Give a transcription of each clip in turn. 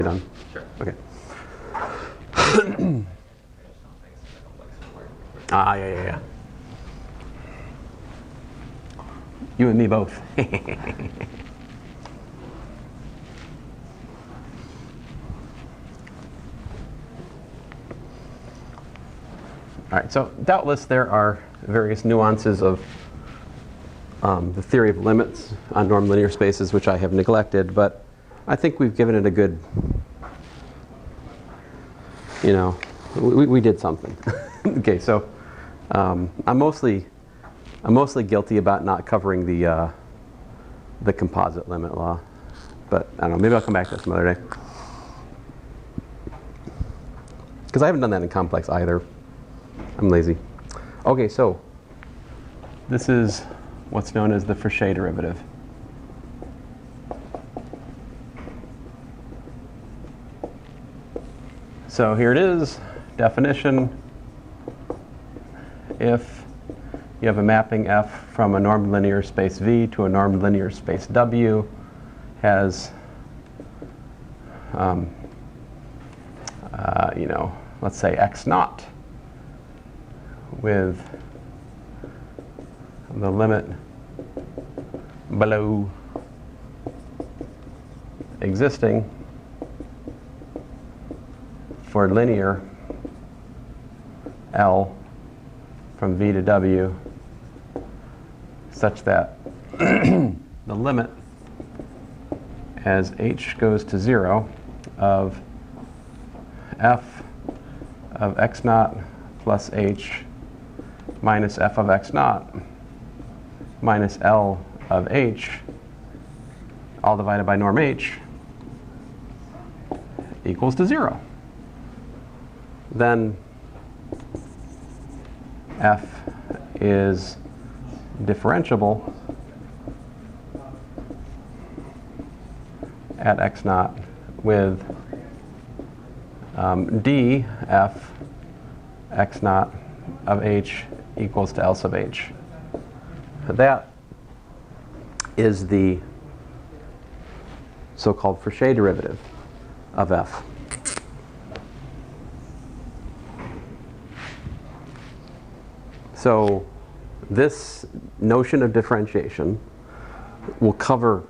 Done? Sure. Okay. Yeah. You and me both. All right, so doubtless there are various nuances of the theory of limits on normed linear spaces, which I have neglected, but I think we've given it a good, we did something. Okay, so I'm mostly guilty about not covering the composite limit law, but I don't know, maybe I'll come back to that some other day. Because I haven't done that in complex either. I'm lazy. Okay, so this is what's known as the Frechet derivative. So here it is, definition. If you have a mapping F from a normed linear space V to a normed linear space W, has, let's say X naught with the limit below existing for linear L from V to W such that the limit as h goes to 0 of f of x naught plus h minus f of x naught minus L of h, all divided by norm h, equals to 0. Then f is differentiable at x naught with d f x naught of h equals to L sub h. That is the so-called Frechet derivative of f. So this notion of differentiation will cover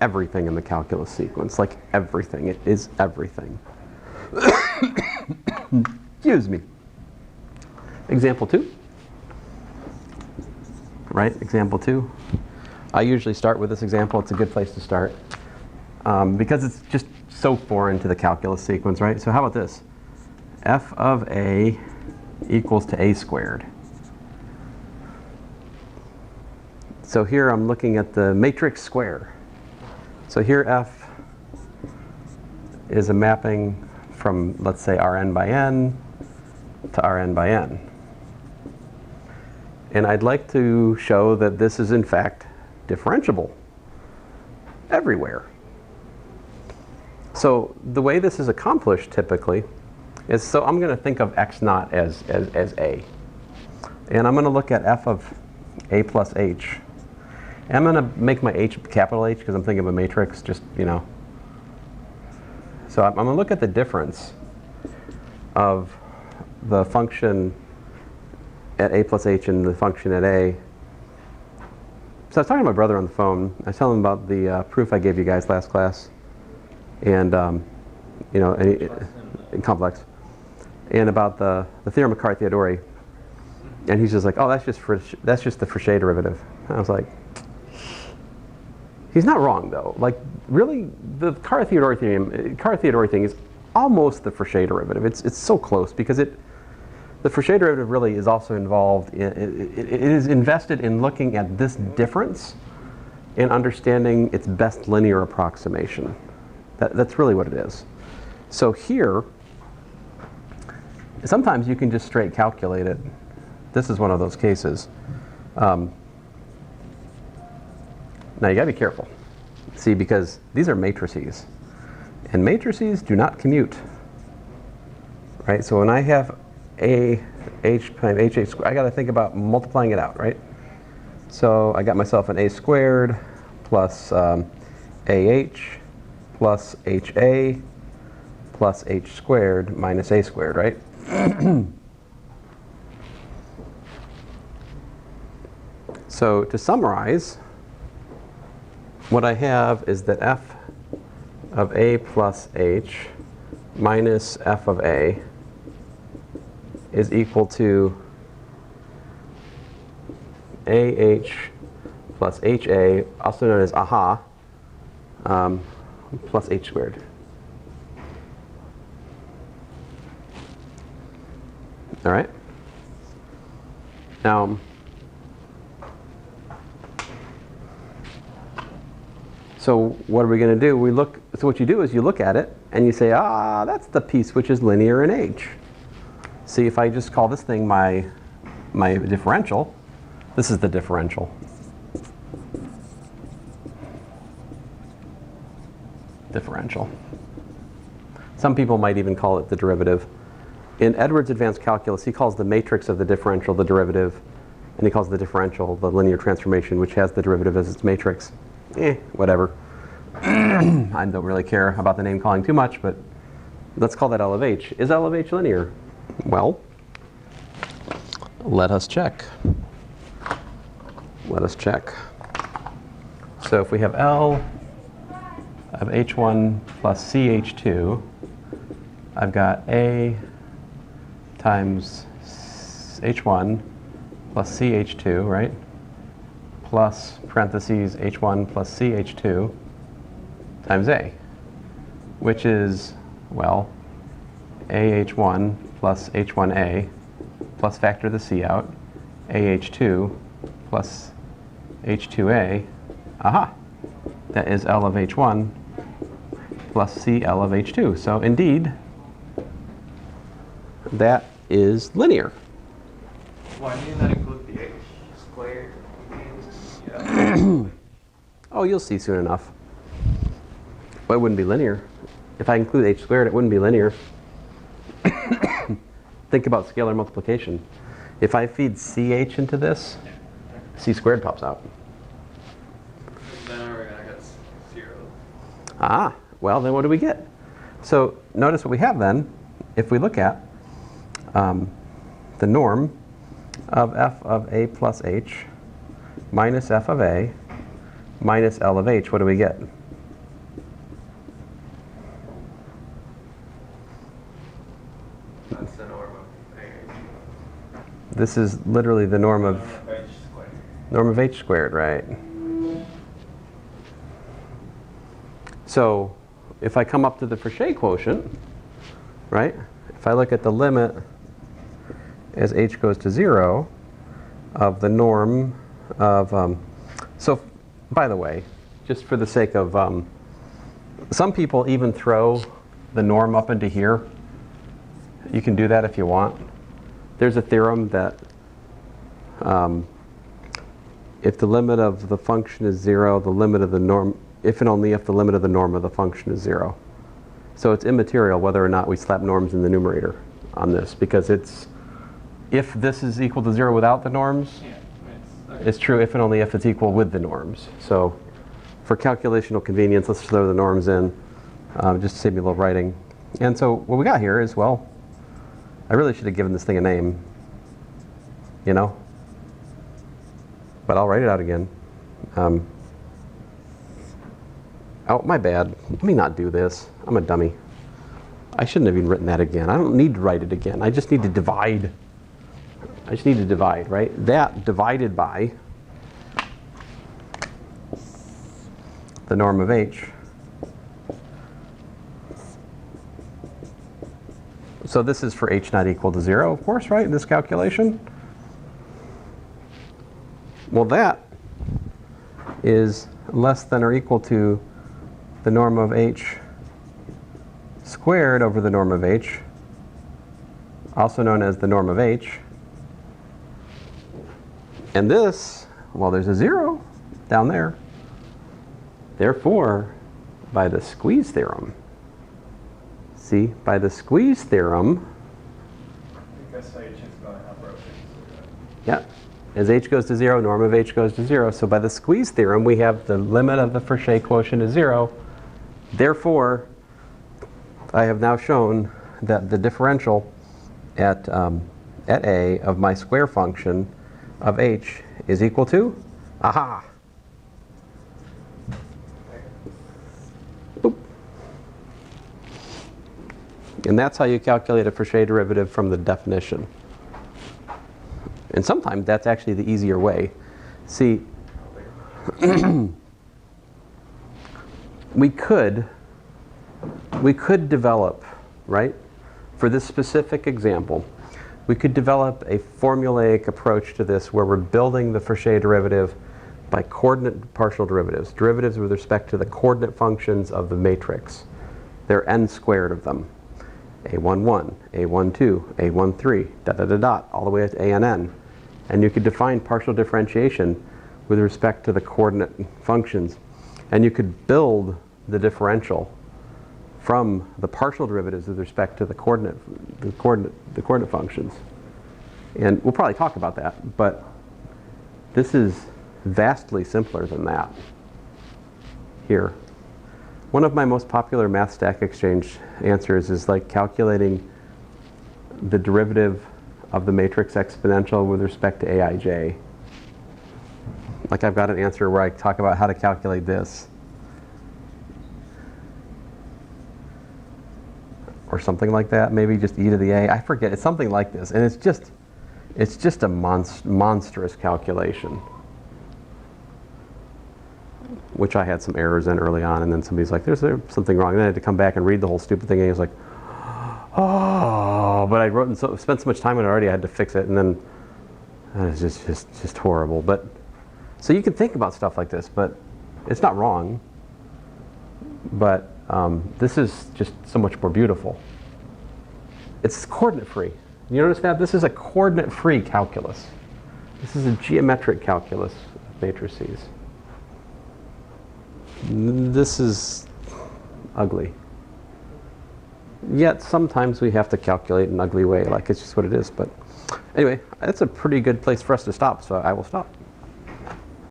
everything in the calculus sequence, like everything. It is everything. Excuse me. Example 2. Right, example 2. I usually start with this example. It's a good place to start because it's just so foreign to the calculus sequence, right? So how about this? F of a equals to a squared. So here I'm looking at the matrix square. So here F is a mapping from, let's say, Rn by n to Rn by n. And I'd like to show that this is in fact differentiable everywhere. So the way this is accomplished typically is, so I'm going to think of x naught as a. And I'm going to look at f of a plus h. And I'm going to make my h capital H because I'm thinking of a matrix, just, So I'm going to look at the difference of the function at a plus h and the function at a. So I was talking to my brother on the phone. I was telling him about the proof I gave you guys last class, and in complex, and about the theorem of Carr-Theodori. And he's just like, oh, that's just the Frechet derivative. And I was like, he's not wrong though. Like really, the Carr-Theodori thing is almost the Frechet derivative. It's so close because the Frechet derivative really is also involved in, it is invested in looking at this difference and understanding its best linear approximation. That's really what it is. So here, sometimes you can just straight calculate it. This is one of those cases. Now you gotta be careful. See, because these are matrices. And matrices do not commute. Right, so when I have a h times h squared, I got to think about multiplying it out, right? So I got myself an a squared plus ah plus ha plus h squared minus a squared, right? So to summarize, what I have is that f of a plus h minus f of a is equal to ah plus ha, also known as aha, plus h squared. All right? Now, so what are we going to do? So what you do is you look at it and you say, ah, that's the piece which is linear in h. See, if I just call this thing my differential, this is the differential. Differential. Some people might even call it the derivative. In Edwards' advanced calculus, he calls the matrix of the differential the derivative, and he calls the differential the linear transformation, which has the derivative as its matrix. Whatever. I don't really care about the name calling too much, but let's call that L of h. Is L of h linear? Well, let us check. Let us check. So if we have L of h1 plus ch2, I've got a times h1 plus ch2, right? Plus parentheses h1 plus ch2 times a, which is, well, ah1 plus h1a plus factor the c out, ah2 plus h2a, aha, that is L of h1 plus cl of h2. So indeed, that is linear. Why didn't that include the h squared? Yeah. Oh, you'll see soon enough. Well, it wouldn't be linear. If I include h squared, it wouldn't be linear. Think about scalar multiplication. If I feed ch into this, c squared pops out. Then we're going to get 0. Ah, well, then what do we get? So notice what we have then, if we look at the norm of f of a plus h minus f of a minus L of h, what do we get? That's the norm of ah. This is literally the norm of H squared. norm of h squared, right? So if I come up to the Frechet quotient, right? If I look at the limit as h goes to 0 of the norm of, so by the way, just for the sake of, some people even throw the norm up into here. You can do that if you want. There's a theorem that if the limit of the function is 0, the limit of the norm, if and only if the limit of the norm of the function is 0. So it's immaterial whether or not we slap norms in the numerator on this, because it's, if this is equal to 0 without the norms, it's true if and only if it's equal with the norms. So for calculational convenience, let's throw the norms in, just to save me a little writing. And so what we got here is, well, I really should have given this thing a name, you know? But I'll write it out again. Oh, my bad. Let me not do this. I'm a dummy. I shouldn't have even written that again. I don't need to write it again. I just need to divide. I just need to divide, right? That divided by the norm of h. So this is for h not equal to 0, of course, right, in this calculation? Well, that is less than or equal to the norm of h squared over the norm of h, also known as the norm of h. And this, well, there's a 0 down there. Therefore, by the squeeze theorem, see, by the squeeze theorem, I guess h is going to approach 0. yeah, as h goes to 0, norm of h goes to 0. So by the squeeze theorem, we have the limit of the Frechet quotient is 0. Therefore, I have now shown that the differential at A of my square function of h is equal to, aha! Boop. And that's how you calculate a Frechet derivative from the definition. And sometimes that's actually the easier way. See, we could develop, right, for this specific example, we could develop a formulaic approach to this where we're building the Frechet derivative by coordinate partial derivatives, derivatives with respect to the coordinate functions of the matrix. There are n squared of them. A11, A12, A13, dot, dot, dot, dot, all the way to ANN. And you could define partial differentiation with respect to the coordinate functions. And you could build the differential from the partial derivatives with respect to the coordinate functions. And we'll probably talk about that, but this is vastly simpler than that here. One of my most popular math stack exchange answers is like calculating the derivative of the matrix exponential with respect to aij. Like I've got an answer where I talk about how to calculate this. Or something like that, maybe just e to the a. I forget, it's something like this. And it's just a monstrous calculation. Which I had some errors in early on, and then somebody's like, there's something wrong. And then I had to come back and read the whole stupid thing, and he was like, oh, but I wrote and spent so much time on it already, I had to fix it, and then it's just horrible. But so you can think about stuff like this, but it's not wrong. But this is just so much more beautiful. It's coordinate free. You notice that? This is a coordinate free calculus. This is a geometric calculus of matrices. This is ugly. Yet sometimes we have to calculate in an ugly way, like it's just what it is. But anyway, that's a pretty good place for us to stop, so I will stop.